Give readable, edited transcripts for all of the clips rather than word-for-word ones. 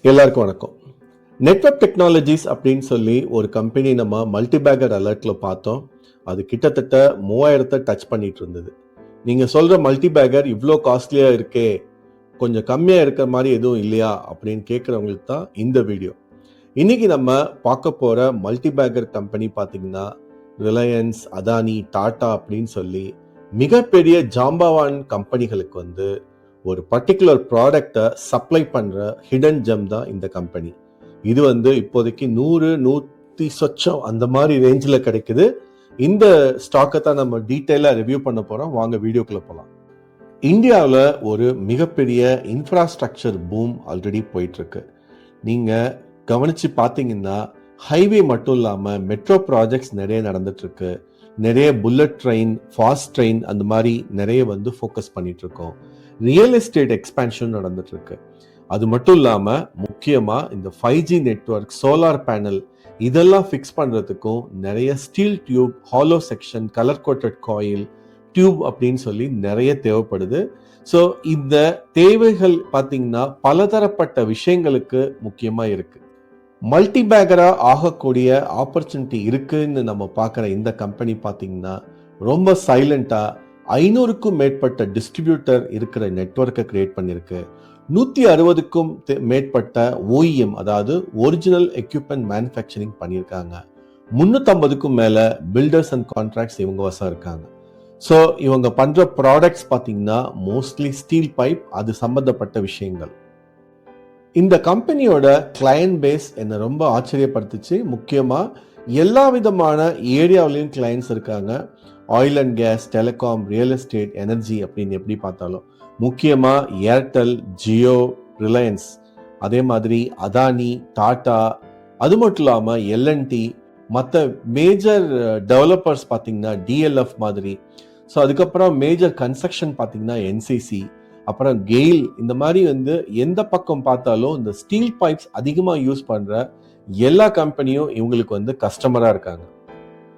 எல்லாருக்கும் வணக்கம். Network technologies அப்படின்னு சொல்லி ஒரு கம்பெனி நம்ம மல்டிபேக்கர் அலர்ட்ல பார்த்தோம். அது கிட்டத்தட்ட 3000 டச் பண்ணிட்டு இருந்தது. நீங்க சொல்ற மல்டிபேக்கர் இவ்வளோ காஸ்ட்லியா இருக்கே, கொஞ்சம் கம்மியா இருக்கிற மாதிரி எதுவும் இல்லையா அப்படின்னு கேட்கறவங்களுக்கு தான் இந்த வீடியோ. இன்னைக்கு நம்ம பார்க்க போற மல்டிபேக்கர் கம்பெனி பார்த்தீங்கன்னா ரிலையன்ஸ், அதானி, டாடா அப்படின்னு சொல்லி மிகப்பெரிய ஜாம்பவான் கம்பெனிகளுக்கு ஒரு பர்டிகுலர் ப்ராடக்டை சப்ளை பண்ற ஹிடன் ஜெம் தான் இந்த கம்பெனி. இது இப்போதைக்கு 100 சொச்சம் அந்த மாதிரி ரேஞ்சில் கிடைக்குது. இந்த ஸ்டாக்கை தான் நம்ம டீட்டெயிலா ரிவ்யூ பண்ண போறோம். வாங்க வீடியோக்குள்ள போலாம். இந்தியாவில் ஒரு மிகப்பெரிய இன்ஃப்ராஸ்ட்ரக்சர் பூம் ஆல்ரெடி போயிட்டு இருக்கு. நீங்க கவனிச்சு பார்த்தீங்கன்னா ஹைவே மட்டும் இல்லாம மெட்ரோ ப்ராஜெக்ட்ஸ் நிறைய நடந்துட்டு இருக்கு. நிறைய புல்லட் ட்ரெயின், ஃபாஸ்ட் ட்ரெயின் அந்த மாதிரி நிறைய ஃபோக்கஸ் பண்ணிட்டு இருக்கோம். ரியல் எஸ்டேட் எக்ஸ்பேன்ஷன் நடந்துட்டு இருக்கு. அது மட்டும் இல்லாம முக்கியமா இந்த 5G நெட்வொர்க், சோலார் பேனல் இதெல்லாம் ஃபிக்ஸ் பண்றதுக்கும் நிறைய steel tube, hollow section, colour coated coil tube அப்படின்னு சொல்லி நிறைய தேவைப்படுது. ஸோ இந்த தேவைகள் பார்த்தீங்கன்னா பலதரப்பட்ட விஷயங்களுக்கு முக்கியமா இருக்கு. மல்டிபேக்கரா ஆகக்கூடிய ஆப்பர்ச்சுனிட்டி இருக்குன்னு நம்ம பார்க்குற இந்த கம்பெனி பார்த்தீங்கன்னா ரொம்ப சைலண்டா 500க்கும் மேற்பட்ட டிஸ்ட்ரிபியூட்டர் இருக்கிற நெட்வொர்க்கை கிரியேட் பண்ணியிருக்கு. 160க்கும் மேற்பட்ட OEM அதாவது ஒரிஜினல் எக்யூப்மெண்ட் மேனுஃபேக்சரிங் பண்ணியிருக்காங்க. 350க்கும் மேல பில்டர்ஸ் அண்ட் கான்ட்ராக்ட்ஸ் இவங்க வசம் இருக்காங்க. ஸோ இவங்க பண்ற ப்ராடக்ட்ஸ் பார்த்தீங்கன்னா மோஸ்ட்லி ஸ்டீல் பைப், அது சம்பந்தப்பட்ட விஷயங்கள். இந்த கம்பெனியோட கிளையன்ட் பேஸ் என்னை ரொம்ப ஆச்சரியப்படுத்துச்சு. முக்கியமா எல்லா விதமான ஏரியாவிலையும் கிளையன்ட்ஸ் இருக்காங்க. Oil and gas, telecom, real estate, energy அப்படின்னு எப்படி பார்த்தாலும். முக்கியமா ஏர்டெல், ஜியோ, ரிலையன்ஸ், அதே மாதிரி அதானி, டாடா, அது மட்டும் இல்லாம எல்என்டி, மற்ற மேஜர் டெவலப்பர்ஸ் பார்த்தீங்கன்னா டிஎல்எஃப் மாதிரி. ஸோ அதுக்கப்புறம் மேஜர் கன்ஸ்ட்ரக்ஷன் பார்த்தீங்கன்னா என்சிசி, அப்புறம் கெயில், இந்த மாதிரி எந்த பக்கம் பார்த்தாலும் இந்த ஸ்டீல் பைப்ஸ் அதிகமாக யூஸ் பண்ற எல்லா கம்பெனியும் இவங்களுக்கு கஸ்டமரா இருக்காங்க.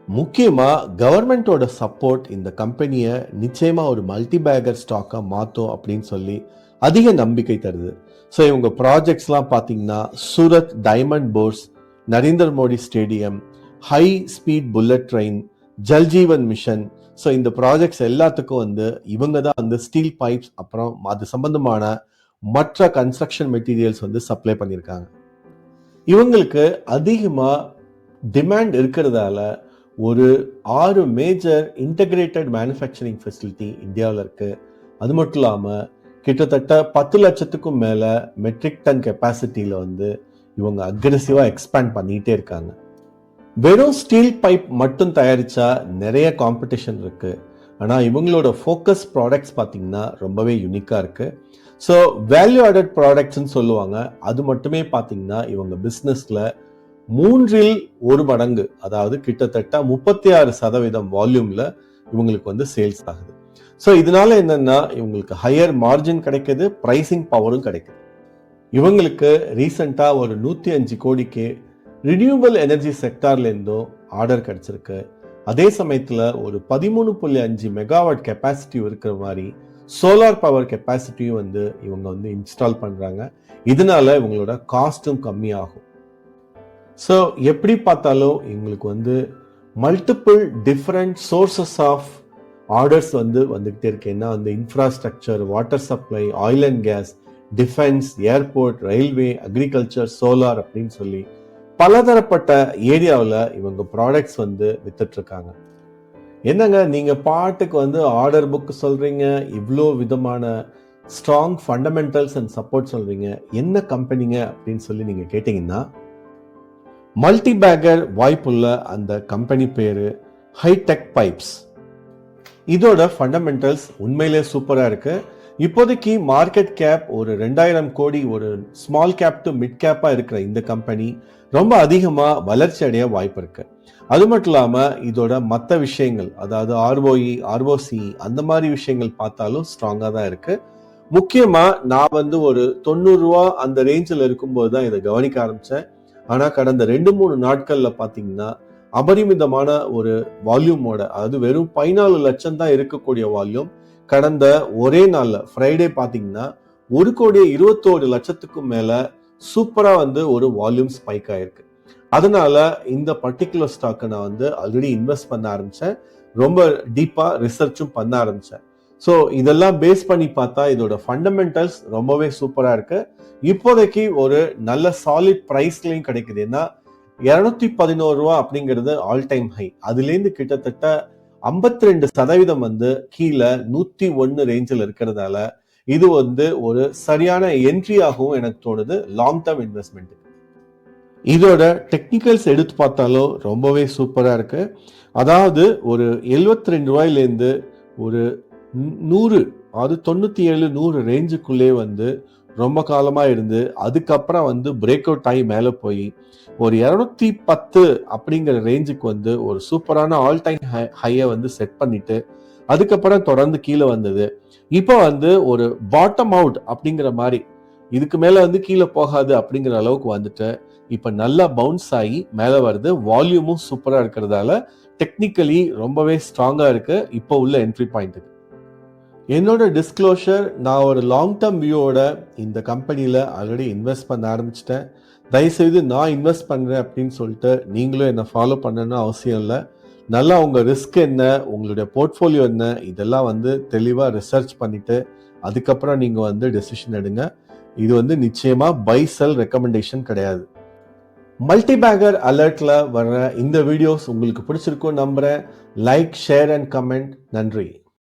முக்கியமா கவர்மெண்டோட சப்போர்ட் இந்த கம்பெனியை நிச்சயமா ஒரு மல்டிபேக்கர் ஸ்டாக்கா மாற்றும் அப்படின்னு சொல்லி அதிக நம்பிக்கை தருது. ஸோ இவங்க ப்ராஜெக்ட்ஸ்லாம் பார்த்தீங்கன்னா Surat diamond force, Narendra Modi stadium, high speed bullet train, Jal Jeevan mission. So இந்த ப்ராஜெக்ட்ஸ் எல்லாத்துக்கும் இவங்க தான் ஸ்டீல் பைப்ஸ் அப்புறம் அது சம்பந்தமான மற்ற கன்ஸ்ட்ரக்ஷன் மெட்டீரியல்ஸ் சப்ளை பண்ணியிருக்காங்க. இவங்களுக்கு அதிகமாக டிமாண்ட் இருக்கிறதால ஒரு 6 மேஜர் இன்டகிரேட்டட் மேனுஃபேக்சரிங் ஃபெசிலிட்டி இந்தியாவில் இருக்கு. அது மட்டும் இல்லாமல் கிட்டத்தட்ட 10 லட்சத்துக்கும் மேலே மெட்ரிக் டன் கெப்பாசிட்டியில் இவங்க அக்ரெசிவாக எக்ஸ்பேண்ட் பண்ணிகிட்டே இருக்காங்க. வெறும் ஸ்டீல் பைப் மட்டும் தயாரிச்சா நிறைய காம்படிஷன் இருக்கு. ஆனால் இவங்களோட ஃபோக்கஸ் ப்ராடக்ட்ஸ் பார்த்தீங்கன்னா ரொம்பவே யூனிக்காக இருக்கு. ஸோ வேல்யூ ஆடட் ப்ராடக்ட்ஸ்ன்னு சொல்லுவாங்க. அது மட்டுமே பார்த்தீங்கன்னா இவங்க பிஸ்னஸில் 1/3 மடங்கு, அதாவது கிட்டத்தட்ட 36% வால்யூம்ல இவங்களுக்கு சேல்ஸ் ஆகுது. ஸோ இதனால என்னன்னா இவங்களுக்கு ஹையர் மார்ஜின் கிடைக்குது, பிரைசிங் பவரும் கிடைக்குது. இவங்களுக்கு ரீசெண்டா ஒரு 105 கோடிக்கு ரினியூவபிள் எனர்ஜி செக்டார்ல இருந்தும் ஆர்டர் கிடைச்சிருக்கு. அதே சமயத்துல ஒரு 13.5 மெகாவாட் கெப்பாசிட்டி இருக்கிற மாதிரி சோலார் பவர் கெப்பாசிட்டியும் இவங்க இன்ஸ்டால் பண்றாங்க. இதனால இவங்களோட காஸ்டும் கம்மியாகும். ஸோ எப்படி பார்த்தாலும் இவங்களுக்கு multiple different sources of orders வந்துகிட்டே இருக்கு. ஏன்னா infrastructure, water supply, oil and gas, defence, airport, railway, agriculture, solar அப்படின்னு சொல்லி பலதரப்பட்ட ஏரியாவில் இவங்க ப்ராடக்ட்ஸ் வித்துட்டு இருக்காங்க. என்னங்க நீங்க பாட்டுக்கு ஆர்டர் புக் சொல்றீங்க, இவ்வளோ விதமான ஸ்ட்ராங் ஃபண்டமெண்டல்ஸ் அண்ட் சப்போர்ட் சொல்றீங்க, என்ன கம்பெனிங்க அப்படின்னு சொல்லி நீங்க கேட்டீங்கன்னா மல்டிபேக்கர் வாய்ப்புள்ள அந்த கம்பெனி பேரு ஹைடெக் பைப்ஸ். இதோட ஃபண்டமெண்டல்ஸ் உண்மையிலே சூப்பரா இருக்கு. இப்போதைக்கு மார்க்கெட் கேப் ஒரு 2000 கோடி, ஒரு ஸ்மால் கேப் டு மிட் கேப்பா இருக்கிற இந்த கம்பெனி ரொம்ப அதிகமா வளர்ச்சி அடைய வாய்ப்பு இருக்கு. அது மட்டும் இல்லாம இதோட மற்ற விஷயங்கள், அதாவது ROE, ROC அந்த மாதிரி விஷயங்கள் பார்த்தாலும் ஸ்ட்ராங்கா தான் இருக்கு. முக்கியமா நான் ஒரு 90 ரூபா அந்த ரேஞ்சில் இருக்கும்போது தான் இதை கவனிக்க ஆரம்பிச்சேன். ஆனா கடந்த 2-3 நாட்கள்ல பாத்தீங்கன்னா அபரிமிதமான ஒரு வால்யூமோட, அதாவது வெறும் 14 லட்சம் தான் இருக்கக்கூடிய வால்யூம் கடந்த ஒரே நாள்ல ஃப்ரைடே பாத்தீங்கன்னா 1,21,00,000க்கும் மேல சூப்பரா வந்து ஒரு வால்யூம் ஸ்பைக் ஆயிருக்கு. அதனால இந்த பர்டிகுலர் ஸ்டாக்கை நான் வந்து ஆல்ரெடி இன்வெஸ்ட் பண்ண ஆரம்பிச்சேன். ரொம்ப டீப்பா ரிசர்ச்சும் பண்ண ஆரம்பிச்சேன். ஸோ இதெல்லாம் பேஸ் பண்ணி பார்த்தா இதோட ஃபண்டமெண்டல்ஸ் ரொம்பவே சூப்பரா இருக்கு. இப்போதைக்கு ஒரு நல்ல சாலிட் பிரைஸ்லயும் கிடைக்குது. ஏன்னா $211 அப்படிங்கிறது ஆல் டைம் ஹை. அதுலேருந்து கிட்டத்தட்ட 52% வந்து கீழே 101 ரேஞ்சில் இருக்கிறதால இது வந்து ஒரு சரியான என்ட்ரியாகவும் எனக்கு தோணுது லாங் டேர்ம் இன்வெஸ்ட்மெண்ட். இதோட டெக்னிக்கல்ஸ் எடுத்து பார்த்தாலும் ரொம்பவே சூப்பரா இருக்கு. அதாவது ஒரு $72 ஒரு 100, அது 97-100 ரேஞ்சுக்குள்ளே வந்து ரொம்ப காலமா இருந்து அதுக்கப்புறம் வந்து பிரேக் அவுட் ஆகி மேலே போய் ஒரு 210 அப்படிங்கிற ரேஞ்சுக்கு வந்து ஒரு சூப்பரான ஆல் டைம் ஹையை வந்து செட் பண்ணிட்டு அதுக்கப்புறம் தொடர்ந்து கீழே வந்தது. இப்போ வந்து ஒரு பாட்டம் அவுட் அப்படிங்கிற மாதிரி, இதுக்கு மேல வந்து கீழே போகாது அப்படிங்கிற அளவுக்கு வந்துட்டு இப்ப நல்லா பவுன்ஸ் ஆகி மேல வருது. வால்யூமும் சூப்பரா இருக்கிறதால டெக்னிக்கலி ரொம்பவே ஸ்ட்ராங்கா இருக்கு இப்போ உள்ள என்ட்ரி பாயிண்ட்டுக்கு. என்னோட டிஸ்க்ளோஷர், நான் ஒரு லாங் டேர்ம் வியூவோட இந்த கம்பெனியில ஆல்ரெடி இன்வெஸ்ட் பண்ண ஆரம்பிச்சிட்டேன். தயவுசெய்து நான் இன்வெஸ்ட் பண்றேன் அப்படின்னு சொல்லிட்டு நீங்களும் என்னை ஃபாலோ பண்ணணும்னு அவசியம் இல்லை. நல்லா உங்க ரிஸ்க் என்ன, உங்களுடைய போர்ட்ஃபோலியோ என்ன, இதெல்லாம் வந்து தெளிவா ரிசர்ச் பண்ணிட்டு அதுக்கப்புறம் நீங்க வந்து டெசிஷன் எடுங்க. இது வந்து நிச்சயமா பை செல் ரெக்கமெண்டேஷன் கிடையாது. மல்டிபேகர் அலர்ட்ல வர்ற இந்த வீடியோஸ் உங்களுக்கு பிடிச்சிருக்கும் நம்புறேன். Like, share and comment. நன்றி.